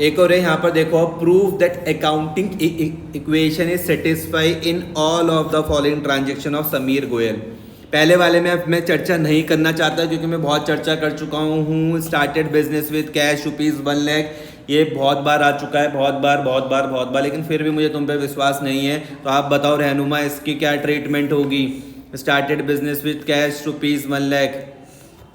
एक और है यहाँ पर देखो, prove that accounting equation is satisfy in all of the following transaction of Sameer Goyal. पहले वाले में अब मैं चर्चा नहीं करना चाहता क्योंकि मैं बहुत चर्चा कर चुका हूँ। Started business with cash ₹1 lakh, ये बहुत बार आ चुका है, बहुत बार, लेकिन फिर भी मुझे तुम पे विश्वास नहीं है। तो आप बताओ रहनुमा, इसकी क्या ट्रीटमेंट होगी? Started business with cash ₹1 lakh.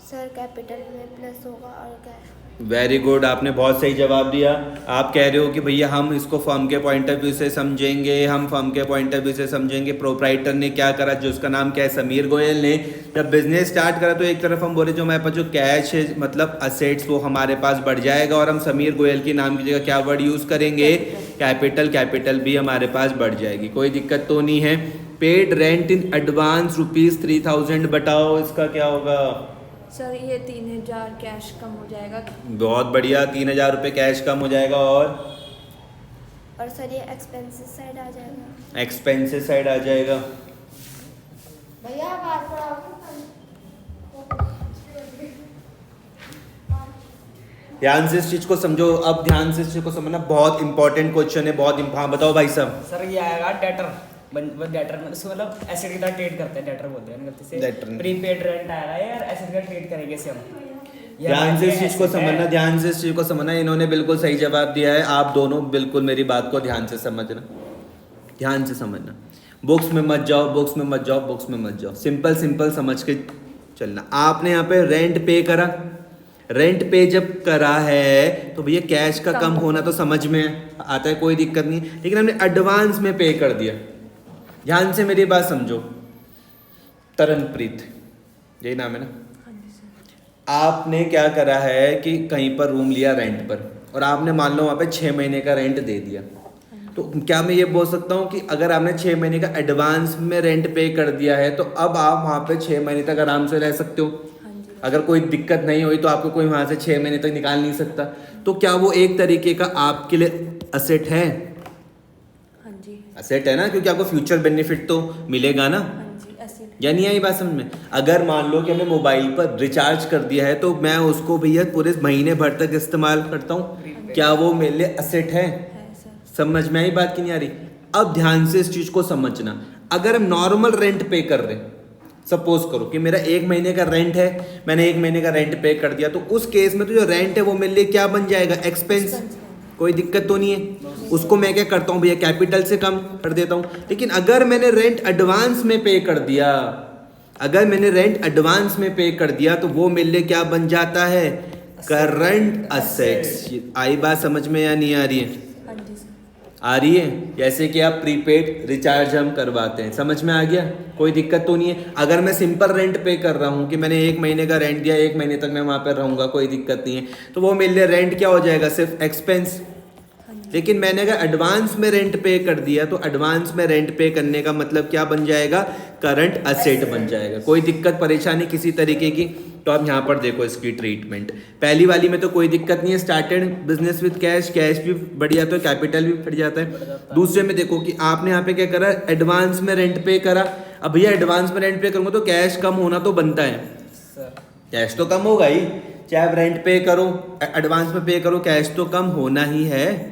Sir capital में प्लस होगा और कैश। वेरी गुड, आपने बहुत सही जवाब दिया। आप कह रहे हो कि भैया हम इसको फर्म के पॉइंट ऑफ व्यू से समझेंगे, हम फर्म के पॉइंट ऑफ व्यू से समझेंगे। प्रोप्राइटर ने क्या करा, जो उसका नाम क्या है, समीर गोयल ने जब बिजनेस स्टार्ट करा तो एक तरफ हम बोले जो हमारे पास जो कैश है मतलब असेट्स वो हमारे पास बढ़ जाएगा, और हम समीर गोयल के नाम की जगह क्या वर्ड यूज़ करेंगे, कैपिटल। कैपिटल भी हमारे पास बढ़ जाएगी, कोई दिक्कत तो नहीं है। पेड रेंट इन एडवांस ₹3000, बताओ इसका क्या होगा? सर ये 3000 कैश कम हो जाएगा। बहुत बढ़िया, 3000 रुपये कैश कम हो जाएगा। और सर ये एक्सपेंसेस साइड आ जाएगा। एक्सपेंसेस साइड आ जाएगा। भैया बात पढ़ाओ। ध्यान से इस चीज को समझो, अब ध्यान से इस चीज को समझना, बहुत इंपॉर्टेंट क्वेश्चन है, बहुत हाँ बताओ भाई साहब। सर ये आएगा डेटर, डेटर मतलब एसेट की तरह ट्रीट करते हैं, डेटर बोलते हैं गलती से। प्रीपेड रेंट आएगा यार, एसेट का ट्रीट करेंगे इसे हम। ध्यान से इस चीज को समझना, ध्यान से इस चीज को समझना। इन्होंने बिल्कुल सही जवाब दिया है। आप दोनों बिल्कुल मेरी बात को ध्यान से समझना, ध्यान से समझना। बुक्स में मत जाओ, बुक्स में मत जाओ, बुक्स में मत जाओ। सिंपल सिंपल समझ के चलना। आपने यहाँ पे रेंट पे करा, रेंट पे जब करा है तो भैया कैश का कम होना तो समझ में आता है, कोई दिक्कत नहीं। लेकिन हमने एडवांस में पे कर दिया। ध्यान से मेरी बात समझो। तरनप्रीत, यही नाम है ना? आपने क्या करा है कि कहीं पर रूम लिया रेंट पर, और आपने मान लो वहाँ पे 6 महीने का रेंट दे दिया। तो क्या मैं ये बोल सकता हूँ कि अगर आपने 6 महीने का एडवांस में रेंट पे कर दिया है तो अब आप वहाँ पे 6 महीने तक आराम से रह सकते हो? अगर कोई दिक्कत नहीं हुई तो आपको कोई वहाँ से 6 महीने तक निकाल नहीं सकता। तो क्या वो एक तरीके का आपके लिए असेट है? असेट है ना, क्योंकि आपको फ्यूचर बेनिफिट तो मिलेगा ना। या नहीं आई बात समझ में? अगर मान लो कि हमने मोबाइल पर रिचार्ज कर दिया है तो मैं उसको भैया पूरे महीने भर तक इस्तेमाल करता हूँ, क्या वो मेरे लिए असेट है? समझ में आई बात की नहीं आ रही? अब ध्यान से इस चीज को समझना। अगर हम नॉर्मल रेंट पे कर रहे हैं, सपोज करो कि मेरा 1 महीने का रेंट है, मैंने 1 महीने का रेंट पे कर दिया, तो उस केस में तो जो रेंट है वो मेरे लिए क्या बन जाएगा, एक्सपेंस। कोई दिक्कत तो नहीं है। उसको मैं क्या करता हूँ भैया, कैपिटल से कम कर देता हूँ। लेकिन अगर मैंने रेंट एडवांस में पे कर दिया, अगर मैंने रेंट एडवांस में पे कर दिया तो वो मेरे लिए क्या बन जाता है, करंट असेट्स। आई बात समझ में या नहीं आ रही है? आ रही है। जैसे कि आप प्रीपेड रिचार्ज हम करवाते हैं, समझ में आ गया? कोई दिक्कत तो नहीं है। अगर मैं सिंपल रेंट पे कर रहा हूँ कि मैंने 1 महीने का रेंट दिया, 1 महीने तक मैं वहाँ पर रहूँगा, कोई दिक्कत नहीं है, तो वो मेरे लिए रेंट क्या हो जाएगा, सिर्फ एक्सपेंस। लेकिन मैंने अगर एडवांस में रेंट पे कर दिया तो एडवांस में रेंट पे करने का मतलब क्या बन जाएगा, करंट असेट बन जाएगा। कोई दिक्कत परेशानी किसी तरीके की? तो आप यहाँ पर देखो इसकी ट्रीटमेंट। पहली वाली में तो कोई दिक्कत नहीं है, started business with cash, cash भी बढ़ जाता है, कैपिटल भी बढ़ जाता है। दूसरे में देखो कि आपने यहाँ पे क्या करा, एडवांस में रेंट पे करा। अब भैया एडवांस में रेंट पे करूँगा तो कैश कम होना तो बनता है, कैश तो कम होगा ही, चाहे आप रेंट पे करो एडवांस में पे करो, कैश तो कम होना ही है।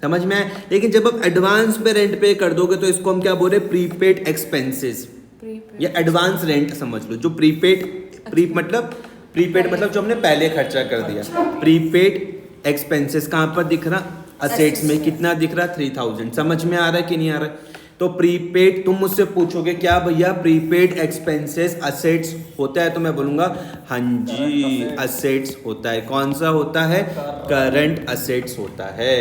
समझ में आए? लेकिन जब आप एडवांस पे रेंट पे कर दोगे तो इसको हम क्या बोल रहे हैं, प्रीपेड एक्सपेंसेस या एडवांस रेंट समझ लो। जो प्रीपेड प्रीपेड मतलब जो हमने पहले खर्चा कर दिया। प्रीपेड एक्सपेंसेस कहाँ पर दिख रहा, असेट्स में। कितना दिख रहा, 3000। समझ में आ रहा है कि नहीं आ रहा है? तो प्रीपेड, तुम मुझसे पूछोगे क्या भैया प्रीपेड एक्सपेंसेस असेट्स होता है, तो मैं बोलूंगा हाँ जी असेट्स होता है। कौन सा होता है, करंट असेट्स होता है।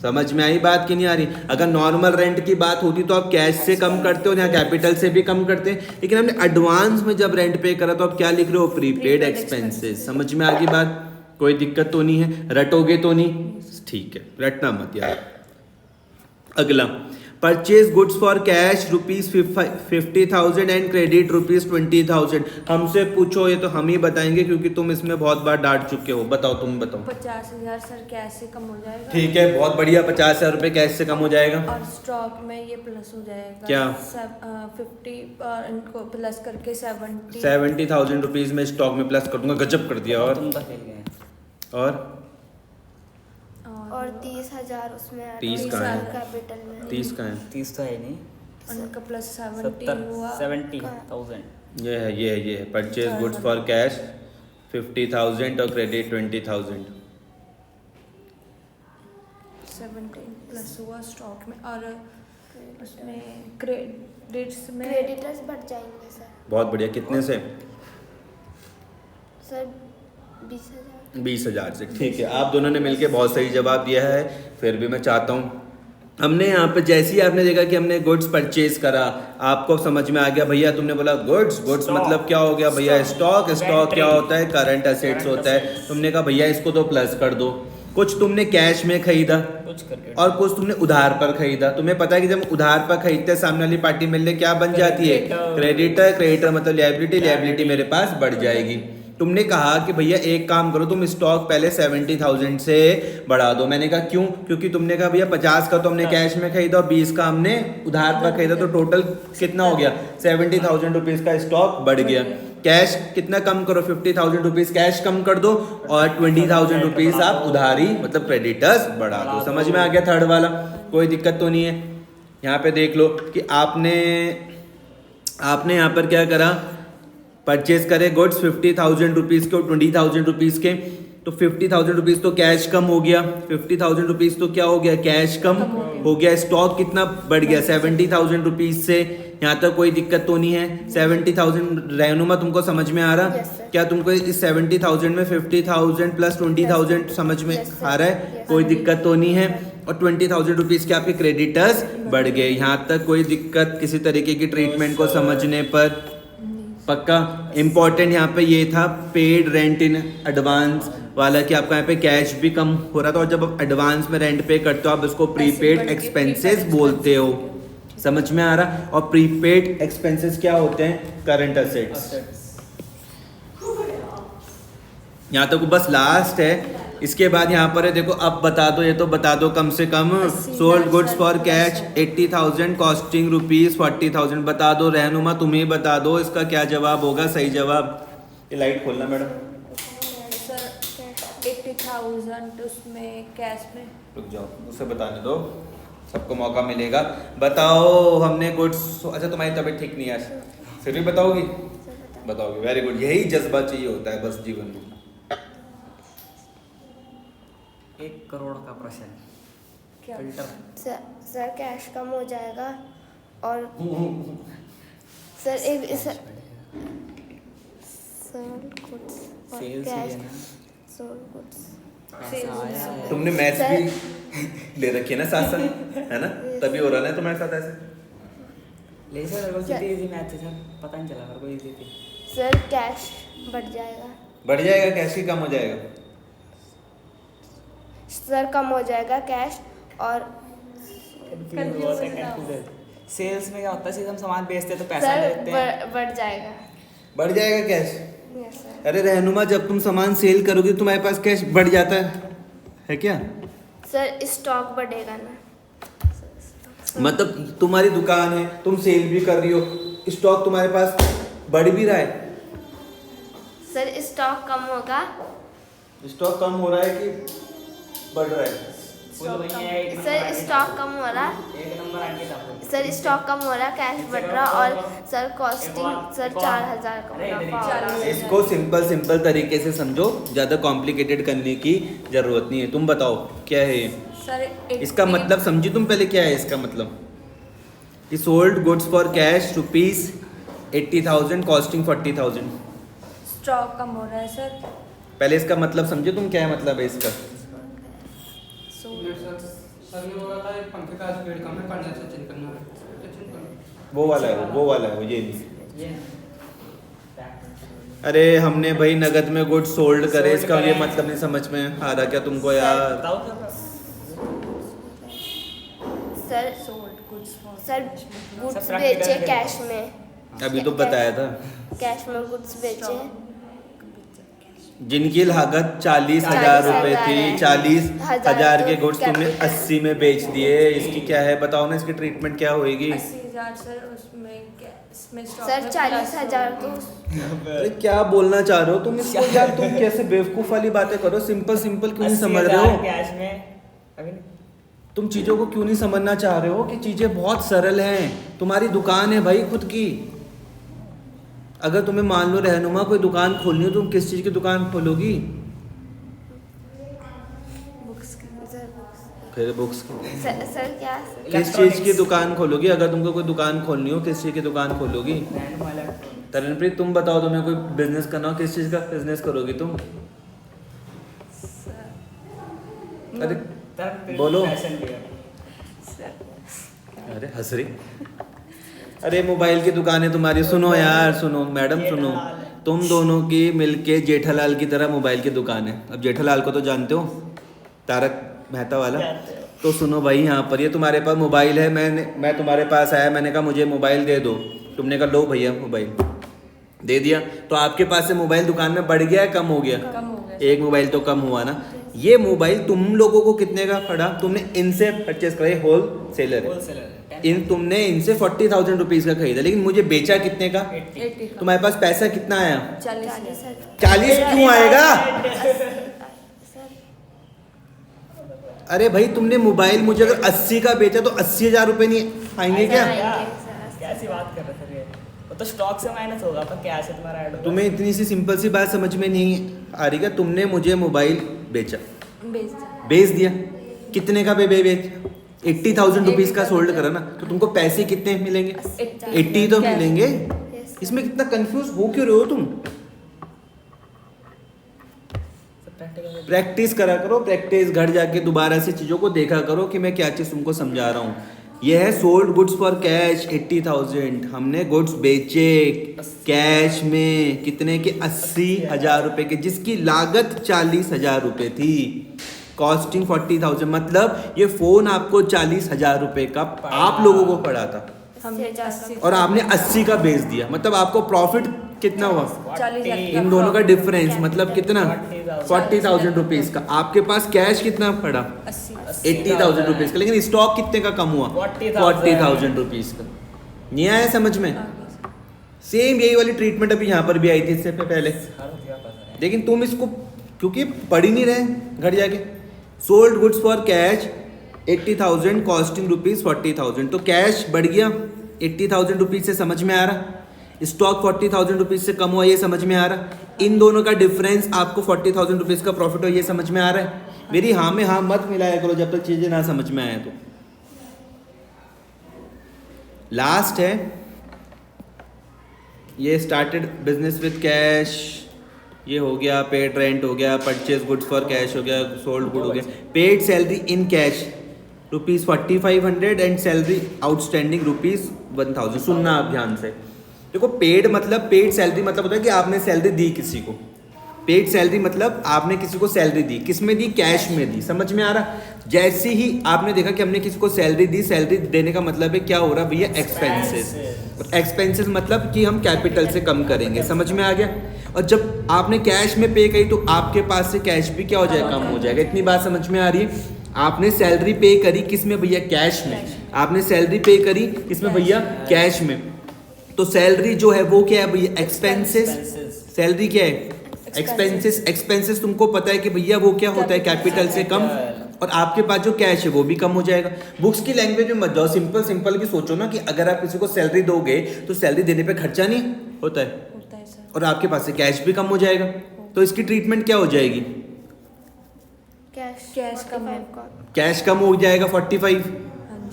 समझ में आई बात की नहीं आ रही? अगर नॉर्मल रेंट की बात होती तो आप कैश से कम करते हो या कैपिटल से भी कम करते हैं, लेकिन हमने एडवांस में जब रेंट पे करा तो आप क्या लिख रहे हो, प्रीपेड एक्सपेंसेस। समझ में आ गई बात? कोई दिक्कत तो नहीं है? रटोगे तो नहीं? ठीक है, रटना मत यार। अगला, purchase goods for cash ₹50,000 and credit ₹20,000। हमसे पूछो, ये तो हम ही बताएंगे क्योंकि तुम इसमें बहुत बार डांट चुके हो। बताओ, तुम बताओ। 50,000 सर कैश से कम हो जाएगा। ठीक है, बहुत बढ़िया, 50,000 रुपये कैश से कम हो जाएगा। और स्टॉक में ये प्लस हो जाएगा, क्या? 50 इनको प्लस करके 70,000 रुपीज में स्टॉक में प्लस कर दूंगा। गजब कर दिया। और और 30,000 उसमें आ 30 रहा कहाँ है? कैपिटल में। 30 का है, 30 तो है नहीं, उनका प्लस 70 70 हुआ 70,000। ये है परचेज गुड्स फॉर कैश 50,000 और क्रेडिट 20,000। 17 प्लस हुआ स्टॉक में, और उसमें क्रेडिट्स में क्रेडिटर्स बढ़ जाएंगे सर। बहुत बढ़िया। कितने से? सर 20,000। 20,000 से। ठीक है, आप दोनों ने मिलके बहुत सही जवाब दिया है। फिर भी मैं चाहता हूँ, हमने यहाँ पे जैसे ही आपने देखा कि हमने गुड्स परचेज करा, आपको समझ में आ गया भैया, तुमने बोला गुड्स मतलब क्या हो गया भैया? स्टॉक क्या होता है? करंट असेट्स होता है। तुमने कहा भैया इसको तो प्लस कर दो। कुछ तुमने कैश में खरीदा कुछ करके और कुछ तुमने उधार पर खरीदा। तुम्हें पता है कि जब उधार पर खरीदते हैं सामने वाली पार्टी मिलने क्या बन जाती है? क्रेडिटर मतलब लिएबिलिटी मेरे पास बढ़ जाएगी। तुमने कहा कि भैया एक काम करो, तुम स्टॉक पहले 70,000 से बढ़ा दो। मैंने कहा क्यों? क्योंकि तुमने कहा भैया 50 का तो हमने कैश में खरीदा और 20 का हमने उधार पर खरीदा, तो टोटल कितना हो गया? 70,000 रुपीज का स्टॉक बढ़ गया। कैश कितना कम करो? 50,000 रुपीज कैश कम कर दो और 20,000 रुपीज आप उधारी मतलब क्रेडिटर्स बढ़ा दो। समझ में आ गया थर्ड वाला? कोई दिक्कत तो नहीं है। यहाँ पे देख लो कि आपने यहाँ पर क्या करा, परचेज करे गुड्स 50,000 रुपीज़ के और 20,000 रुपीज़ के, तो 50,000 रुपीज़ तो कैश कम हो गया। 50,000 रुपीज़ तो क्या हो गया? कैश कम हो गया। स्टॉक कितना बढ़ गया? 70,000 रुपीज़ से। यहाँ तक कोई दिक्कत तो नहीं है? 70,000 रहनुमा तुमको समझ में आ रहा? Yes, sir. क्या तुमको इस 70,000 में 50,000 प्लस 20,000 समझ में Yes, sir. आ रहा है? Yes. कोई दिक्कत तो नहीं है? और 20,000 रुपीज़ के आपके क्रेडिटर्स बढ़ गए। यहाँ तक कोई दिक्कत किसी तरीके की ट्रीटमेंट को समझने पर? पक्का। इम्पोर्टेंट यहाँ पे ये था पेड रेंट इन एडवांस वाला, कि आपका यहाँ पे कैश भी कम हो रहा था, और जब आप एडवांस में रेंट पे करते हो आप इसको प्रीपेड एक्सपेंसेस बोलते हो। समझ में आ रहा? और प्रीपेड एक्सपेंसेस क्या होते हैं? Current assets. यहाँ तक बस लास्ट है। इसके बाद यहाँ पर है देखो, अब बता दो, ये तो बता दो कम से कम। Sold goods for cash 80,000 costing rupees 40,000। बता दो रहनुमा, तुम्हें बता दो इसका क्या जवाब होगा? सही जवाब। ये लाइट खोलना मैडम। सर 80,000 उसमें कैश में। रुक जाओ, उसे बताने दो, सबको मौका मिलेगा। बताओ हमने गुड्स, अच्छा तुम्हारी तबीयत ठीक नहीं है आज, फिर भी बताओगी? बताओगी, वेरी गुड। यही जज्बा चाहिए होता है बस जीवन में। 1 करोड़ का प्रश्न। क्या? फिल्टर सर कैश कम हो जाएगा और सर सेल्स कैश ही है ना। Sold goods. पैसा आया है। तुमने मैथ्स सर- भी ले रखी है ना साथ साथ, है ना? तभी हो रहा है तुम्हारे साथ ऐसे। ले सर मेरे को कितनी इजी मैथ है सर, पता नहीं चला मेरे को इजी थी। सर कैश बढ़ जाएगा। बढ़ जाएगा? कैश ही कम हो जाएगा? सर कम हो जाएगा कैश और सेल्स में क्या होता है? सीधे हम सामान बेचते हैं तो पैसा सर लेते हैं। बढ़ जाएगा। बढ़ जाएगा कैश? Yes sir. अरे रहनुमा, जब तुम सामान सेल करोगे तुम्हारे पास कैश बढ़ जाता है क्या? सर स्टॉक बढ़ेगा ना। मतलब तुम्हारी दुकान है, तुम सेल भी कर रही हो, स्टॉक तुम्हारे पास बढ़ भी रहा है। सर स्टॉक कम होगा। स्टॉक कम हो रहा है कि बढ़ रहा है? फुल वही है, एक सर नंबर स्टॉक कम हो रहा। एक नंबर आंटी साहब। सर स्टॉक कम हो रहा, कैश बढ़ रहा और सर कॉस्टिंग सर 4,000 का मुनाफा हो रहा। इसको सिंपल तरीके से समझो, ज़्यादा कॉम्प्लिकेटेड करने की ज़रूरत नहीं है। तुम बताओ क्या है ये? सर इसका मतलब समझी तुम पहले? क्या है इसका मतलब? कि sold goods for cash rupees 80,000 costing 40,000। Stock कम हो रहा है सर। पहले इसका मतलब समझे तुम? क्या है मतलब है इसका? सर ने बोला था एक पंखे का स्पीड कम है, करने से चिंता करना है। वो वाला है वो, ये नहीं। ये अरे हमने भाई नगद में गुड सोल्ड करे, इसका ये मतलब नहीं समझ में आ रहा क्या तुमको यार? बताओ sir. Sir sold goods for sir goods सब बेचे practical कैश में। अभी तो बताया था। कैश में गुड्स बेचे। जिनकी लागत 40,000 रुपए थी, 40,000 के गुड्स तुमने 80 में बेच दिए। इसकी क्या है बताओ ना, इसकी ट्रीटमेंट क्या होएगी? 80,000 सर उसमें इसमें स्टॉक सर में 40,000 तो अरे क्या बोलना चाह रहे हो तुम इसको यार? तुम कैसे बेवकूफ वाली बातें करो, सिंपल क्यों नहीं समझ रहे हो? कैश में अभी नहीं। तुम चीज़ों को क्यों नहीं समझना चाह रहे हो कि चीज़ें बहुत सरल हैं। तुम्हारी दुकान है भाई खुद की। अगर तुम्हें मान लो रहनुमा कोई दुकान खोलनी हो, तुम किस चीज़ की दुकान खोलोगी? बुक्स की। Sir books. फिर बुक्स सर क्या किस चीज़ की दुकान खोलोगी? अगर तुमको कोई दुकान खोलनी हो, किस चीज़ की दुकान खोलोगी? रहनुमा इलेक्ट्रॉनिक्स। तरणप्रीत तुम बताओ, तुम्हें कोई बिजनेस करना हो, किस चीज़ का बिजनेस करोगी तुम? अरे तब बोलो। Fashion wear. अरे हंस रही। अरे मोबाइल की दुकान है तुम्हारी। सुनो यार, सुनो मैडम, सुनो। तुम दोनों की मिलके जेठालाल की तरह मोबाइल की दुकान है। अब जेठालाल को तो जानते हो, तारक मेहता वाला। तो सुनो भाई, यहाँ पर ये तुम्हारे पास मोबाइल है। मैं तुम्हारे पास आया, मैंने कहा मुझे मोबाइल दे दो। तुमने कहा लो भैया मोबाइल दे दिया। तो आपके पास से मोबाइल दुकान में बढ़ गया, कम हो गया? कम हो गया। एक मोबाइल तो कम हुआ ना। ये मोबाइल तुम लोगों को कितने का पड़ा? तुमने इनसे परचेस करा, होल सेलर है। होलसेलर तुमने इनसे 40,000 रुपीज का खरीदा, लेकिन मुझे बेचा कितने का? 80 का। तुम्हारे पास पैसा कितना आया? 40 40 क्यों आएगा? सर अरे भाई तुमने मोबाइल मुझे अगर 80 का बेचा तो 80,000 रुपए नहीं आएंगे क्या? कैसी बात कर रहे थे? वो तो स्टॉक से माइनस होगा, पर कैश से तुम्हारा ऐड होगा। तुम्हें इतनी सी सिंपल सी बात समझ में नहीं आ रही क्या? तुमने मुझे मोबाइल बेचा, बेच दिया। कितने का बेचा? 80,000 रुपीज का सोल्ड करा ना, तो तुमको पैसे कितने मिलेंगे? 80 तो मिलेंगे। इसमें कितना कंफ्यूज हो क्यों रहे हो तुम? प्रैक्टिस करा करो, प्रैक्टिस। घर जाके दोबारा से चीजों को देखा करो कि मैं क्या चीज तुमको समझा रहा हूँ। यह है सोल्ड गुड्स फॉर कैश 80,000। हमने गुड्स बेचे कैश में कितने के? 80,000 रुपए के, जिसकी लागत 40,000 रुपए थी। कॉस्टिंग 40,000, मतलब ये फोन आपको 40,000 रुपए का आप लोगों को पड़ा था, हमने 80 और आपने 80 का बेच दिया। मतलब आपको प्रॉफिट कितना हुआ? 40,000 इन दोनों का डिफरेंस मतलब कितना? 40,000 रुपीज का। आपके पास कैश कितना पड़ा? 80,000 रुपीज का, लेकिन स्टॉक कितने का कम हुआ? 40,000 रुपीज का। नहीं आया समझ में? सेम यही वाली ट्रीटमेंट अभी यहाँ पर भी आई थी इससे पहले, लेकिन तुम इसको क्योंकि पढ़ ही नहीं रहे घर जाके। Sold goods for cash 80,000, costing rupees 40,000। तो कैश बढ़ गया 80,000 रुपीज से, समझ में आ रहा? स्टॉक 40,000 रुपीज से कम हुआ, ये समझ में आ रहा? इन दोनों का डिफरेंस आपको 40,000 रुपीज का प्रॉफिट हो, ये समझ में आ रहा है? मेरी हाँ में हाँ मत मिलाया करो जब तक चीजें ना समझ में आए। तो लास्ट है ये स्टार्टेड बिजनेस विद कैश, ये हो गया। पेड रेंट हो गया, परचेज गुड्स फॉर कैश हो गया, सोल्ड गुड हो गया। Paid salary in cash ₹4,500 and salary outstanding ₹1,000। सुनना आप ध्यान से। देखो पेड मतलब, पेड सैलरी मतलब होता है कि आपने सैलरी दी किसी को। पेड सैलरी मतलब आपने किसी को सैलरी दी, किस में दी? कैश में दी। समझ में आ रहा? जैसे ही आपने देखा कि हमने किसी को सैलरी दी, सैलरी देने का मतलब है क्या हो रहा भैया? एक्सपेंसेस। एक्सपेंसेस मतलब कि हम कैपिटल से कम करेंगे। समझ में आ गया? और जब आपने कैश में पे करी तो आपके पास से कैश भी क्या हो जाएगा? कम हो जाएगा। इतनी बात समझ में आ रही है? आपने सैलरी पे करी किस में भैया? कैश में। आपने सैलरी पे करी किस में भैया? कैश में। तो सैलरी जो है वो क्या है भैया? एक्सपेंसेस। सैलरी क्या है? एक्सपेंसेस। एक्सपेंसेस तुमको पता है कि भैया वो क्या होता है? कैपिटल से कम। और आपके पास जो कैश है वो भी कम हो जाएगा। बुक्स की लैंग्वेज में मत जाओ, सिंपल सिंपल भी सोचो ना कि अगर आप किसी को सैलरी दोगे तो सैलरी देने पे खर्चा नहीं होता है, और आपके पास से कैश भी कम हो जाएगा। तो इसकी ट्रीटमेंट क्या हो जाएगी? कैश कम होगा। कैश कम हो जाएगा 45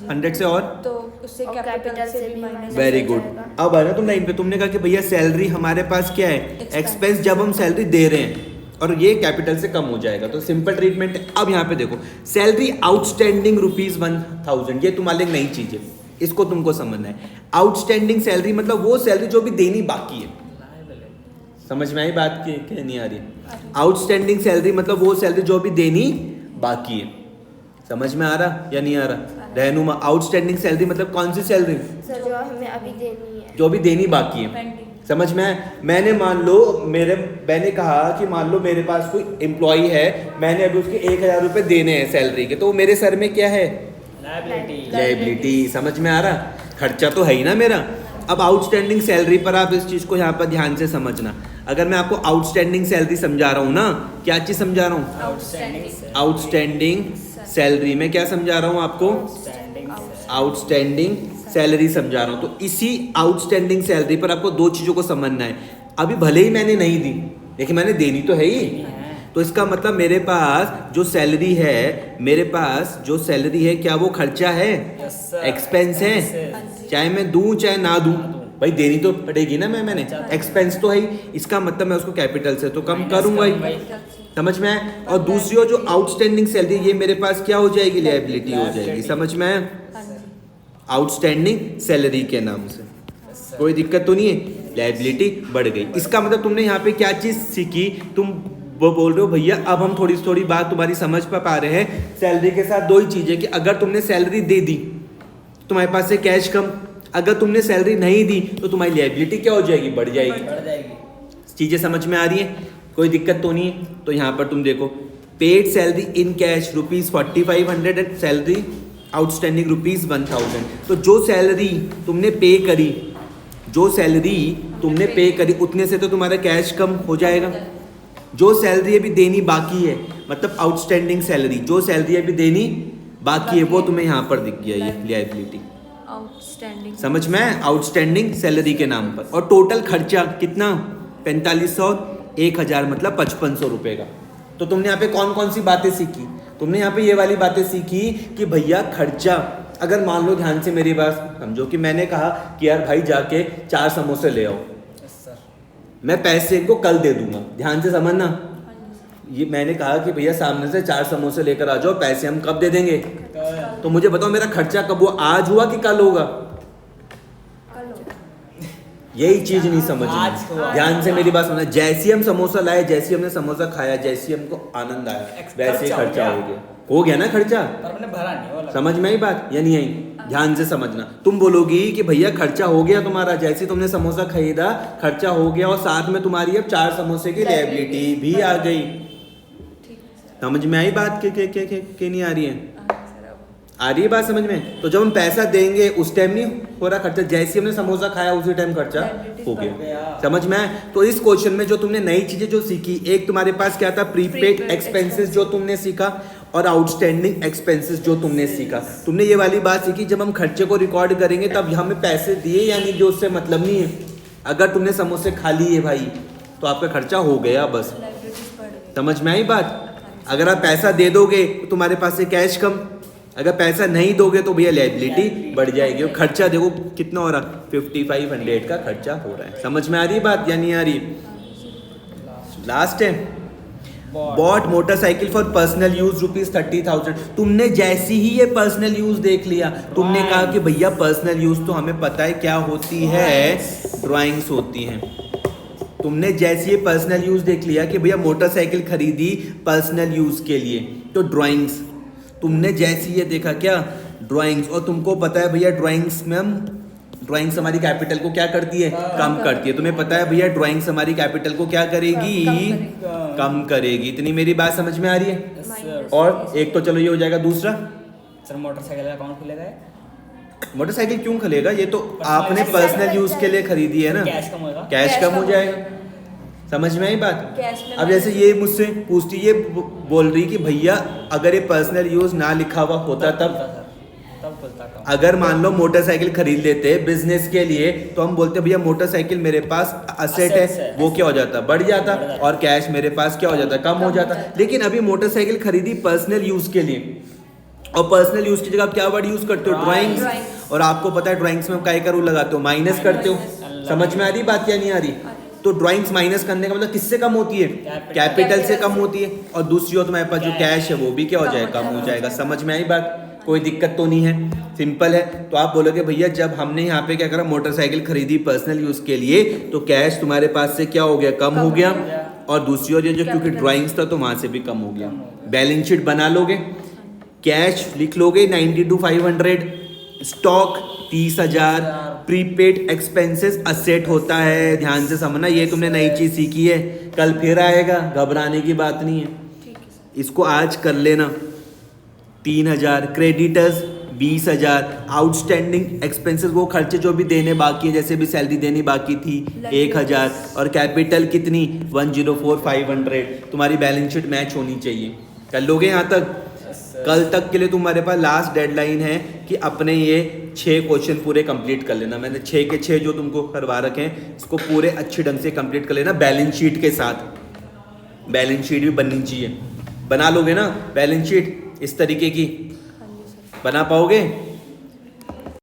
100 से, और तो उससे और कैपिटल से भी माइनस। Very good. अब आ रहा तुम लाइन पे, तुमने कहा कि भैया सैलरी हमारे पास क्या है? एक्सपेंस। जब हम सैलरी दे रहे हैं और ये कैपिटल से कम हो जाएगा, तो सिंपल ट्रीटमेंट है। अब यहाँ पे देखो, सैलरी आउटस्टैंडिंग ₹1,000, ये तुम्हारे लिए नई चीज है, इसको तुमको समझना है। आउटस्टैंडिंग सैलरी मतलब वो सैलरी जो भी देनी बाकी है। समझ में आई बात की नहीं आ रही? आउटस्टैंडिंग सैलरी मतलब वो सैलरी जो भी देनी बाकी है। समझ में आ रहा या नहीं आ रहा? रहनुमा, आउटस्टैंडिंग सैलरी मतलब कौन सी सैलरी? सर जो हमें अभी देनी है, जो भी देनी बाकी है। समझ में आया? मैंने मान लो मैंने कहा कि मान लो मेरे पास कोई एम्प्लॉई है, मैंने अभी उसके 1,000 रुपए देने हैं सैलरी के, तो वो मेरे सर में क्या है? लायबिलिटी। समझ में आ रहा? खर्चा तो है ही ना मेरा। अब आउटस्टैंडिंग सैलरी पर आप इस चीज को यहाँ पर ध्यान से समझना। अगर मैं आपको आउटस्टैंडिंग सैलरी समझा रहा हूँ ना, क्या चीज समझा रहा हूँ? आउटस्टैंडिंग सैलरी में क्या समझा रहा हूँ आपको, स्टैंडिंग आउटस्टैंडिंग सैलरी समझा रहा हूँ। तो इसी आउटस्टैंडिंग सैलरी पर आपको दो चीज़ों को समझना है। अभी भले ही मैंने नहीं दी, लेकिन मैंने देनी तो है ही। तो इसका मतलब मेरे पास जो सैलरी है, मेरे पास जो सैलरी है, क्या वो खर्चा है, एक्सपेंस है? चाहे मैं दूं चाहे ना दूं, भाई देनी तो पड़ेगी ना। मैंने एक्सपेंस तो है ही, इसका मतलब मैं उसको कैपिटल से तो कम करूंगा ही। समझ में आया? और दूसरी जो आउटस्टैंडिंग सैलरी, ये मेरे पास क्या हो जाएगी, लायबिलिटी हो जाएगी। समझ में आया? आउटस्टैंडिंग सैलरी के नाम से कोई दिक्कत तो नहीं है, लायबिलिटी बढ़ गई। इसका मतलब तुमने यहाँ पे क्या चीज सीखी, तुम वो बोल रहे हो भैया अब हम थोड़ी बात तुम्हारी समझ पा रहे हैं। सैलरी के साथ दो ही चीजें कि अगर तुमने सैलरी दे दी तुम्हारे पास से कैश कम, अगर तुमने सैलरी नहीं दी तो तुम्हारी लायबिलिटी क्या हो जाएगी, बढ़ जाएगी। चीजें समझ में आ रही है, कोई दिक्कत तो नहीं है? तो यहाँ पर तुम देखो, paid salary in cash ₹4500 and salary outstanding ₹1000। तो जो सैलरी तुमने पे करी, जो सैलरी तुमने पे करी उतने से तो तुम्हारा कैश कम हो जाएगा। जो सैलरी अभी देनी बाकी है, मतलब आउटस्टैंडिंग सैलरी, जो सैलरी अभी देनी बाकी है वो तुम्हें यहाँ पर दिख गया, ये लायबिलिटी। आउटस्टैंडिंग समझ में? आउटस्टैंडिंग सैलरी के नाम पर। और टोटल खर्चा कितना, 4500, 1000 मतलब 5500 रुपए का। तो तुमने यहाँ पे कौन कौन सी बातें सीखी? तुमने यहाँ पे ये वाली बातें सीखी कि भैया खर्चा, अगर मान लो ध्यान से मेरी बात समझो कि मैंने कहा कि यार भाई जाके 4 समोसे ले आओ, मैं पैसे को कल दे दूंगा। ध्यान से समझना, ये मैंने कहा कि भैया सामने से 4 समोसे लेकर आ जाओ, पैसे हम कब दे देंगे? तो मुझे बताओ मेरा खर्चा कब हुआ, आज हुआ कि कल होगा? यही चीज नहीं समझ में। ध्यान से मेरी बात सुनना, जैसी हम समोसा लाए, जैसी हमने समोसा खाया, जैसी हमको आनंद आया, वैसे ही खर्चा हो गया ना खर्चा। भरा नहीं, समझ में आई बात या नहीं आई? ध्यान से समझना। तुम बोलोगी कि भैया खर्चा हो गया तुम्हारा, जैसे तुमने समोसा खरीदा खर्चा हो गया, और साथ में तुम्हारी अब 4 समोसे की लायबिलिटी भी आ गई। समझ में आई बात के नहीं आ रही है? आ रही है बात समझ में? तो जब हम पैसा देंगे उस टाइम नहीं हो रहा खर्चा, जैसे हमने समोसा खाया उसी टाइम खर्चा हो गया। समझ में आया? तो इस क्वेश्चन में जो तुमने नई चीजें जो सीखी, एक तुम्हारे पास क्या था, प्रीपेड एक्सपेंसेस जो तुमने सीखा, और आउटस्टैंडिंग एक्सपेंसेस जो तुमने सीखा। तुमने ये वाली बात सीखी, जब हम खर्चे को रिकॉर्ड करेंगे तब हमें पैसे दिए या नहीं दिए उससे मतलब नहीं है। अगर तुमने समोसे खा लिए भाई तो आपका खर्चा हो गया बस। समझ में आई बात? अगर आप पैसा दे दोगे तो तुम्हारे पास से कैश कम, अगर पैसा नहीं दोगे तो भैया लायबिलिटी बढ़ जाएगी। और खर्चा देखो कितना हो रहा, 5500 का खर्चा हो रहा है। समझ में आ रही है बात या नहीं आ रही? लास्ट है, bought motorcycle for personal use ₹30,000। तुमने जैसी ही ये पर्सनल यूज देख लिया, तुमने कहा कि भैया पर्सनल यूज तो हमें पता है क्या होती है, ड्राइंग्स होती हैं। तुमने जैसी ये पर्सनल यूज देख लिया कि भैया मोटरसाइकिल खरीदी पर्सनल यूज के लिए, तो ड्राइंग्स। तुमने जैसी ये देखा क्या, ड्राइंग्स। और तुमको पता है भैया ड्राइंग्स में हम, ड्राइंग्स हमारी कैपिटल को क्या करती है, कम करती है। तुम्हें पता है भैया ड्राइंग्स हमारी कैपिटल को क्या करेगी, कम करेगी। इतनी मेरी बात समझ में आ रही है? और एक तो चलो ये हो जाएगा। दूसरा सर, मोटरसाइकिल का अकाउंट खुलेगा? मोटरसाइकिल क्यों खुलेगा, ये तो आपने पर्सनल यूज के लिए खरीदी है ना, कैश कम होगा, कैश कम हो जाएगा। समझ में आई बात? कैश में अब जैसे ये मुझसे पूछती, ये बोल रही कि भैया अगर ये पर्सनल यूज ना लिखा हुआ होता तब खुलता था। अगर मान लो मोटरसाइकिल खरीद लेते बिजनेस के लिए, तो हम बोलते भैया मोटरसाइकिल मेरे पास असेट है, वो क्या हो जाता, बढ़ जाता, और कैश मेरे पास क्या हो जाता, कम हो जाता। लेकिन अभी मोटरसाइकिल खरीदी पर्सनल यूज के लिए, और पर्सनल यूज की जगह आप क्या वर्ड यूज करते हो, ड्राइंग्स। और आपको पता है ड्राइंग्स में काय का रूल लगाते हो, माइनस करते हो। समझ में आ रही बात या नहीं आ रही? तो ड्राइंग्स माइनस करने का मतलब किससे कम होती है, कैपिटल से कम होती है। और दूसरी ओर तुम्हारे पास जो कैश है वो भी क्या हो जाएगा, कम हो जाएगा। समझ में आई बात? कोई दिक्कत तो नहीं है, सिंपल है। तो आप बोलोगे भैया जब हमने यहाँ पे क्या करा, मोटरसाइकिल खरीदी पर्सनल यूज के लिए, तो कैश तुम्हारे पास से क्या हो गया, कम हो गया। और दूसरी ओर जो क्योंकि ड्राइंग्स था तो वहां से भी कम हो गया। बैलेंस शीट बना लोगे, कैश लिख लोगे 90 to 500, stock 30,000, prepaid expenses asset होता है। ध्यान से समझना, ये तुमने नई चीज सीखी है, कल फिर आएगा, घबराने की बात नहीं है। इसको आज कर लेना। 3,000 क्रेडिटर्स, 20,000 आउटस्टैंडिंग एक्सपेंसेस, वो खर्चे जो भी देने बाकी है, जैसे भी सैलरी देनी बाकी थी 1,000, और कैपिटल कितनी 104,500। तुम्हारी बैलेंस शीट मैच होनी चाहिए। कर लोगे यहाँ तक? कल तक के लिए तुम्हारे पास लास्ट डेडलाइन है कि अपने ये 6 क्वेश्चन पूरे कंप्लीट कर लेना। मैंने 6 के 6 जो तुमको करवा रखे हैं इसको पूरे अच्छे ढंग से कंप्लीट कर लेना, बैलेंस शीट के साथ। बैलेंस शीट भी बननी चाहिए, बना लोगे ना बैलेंस शीट इस तरीके की? बना पाओगे?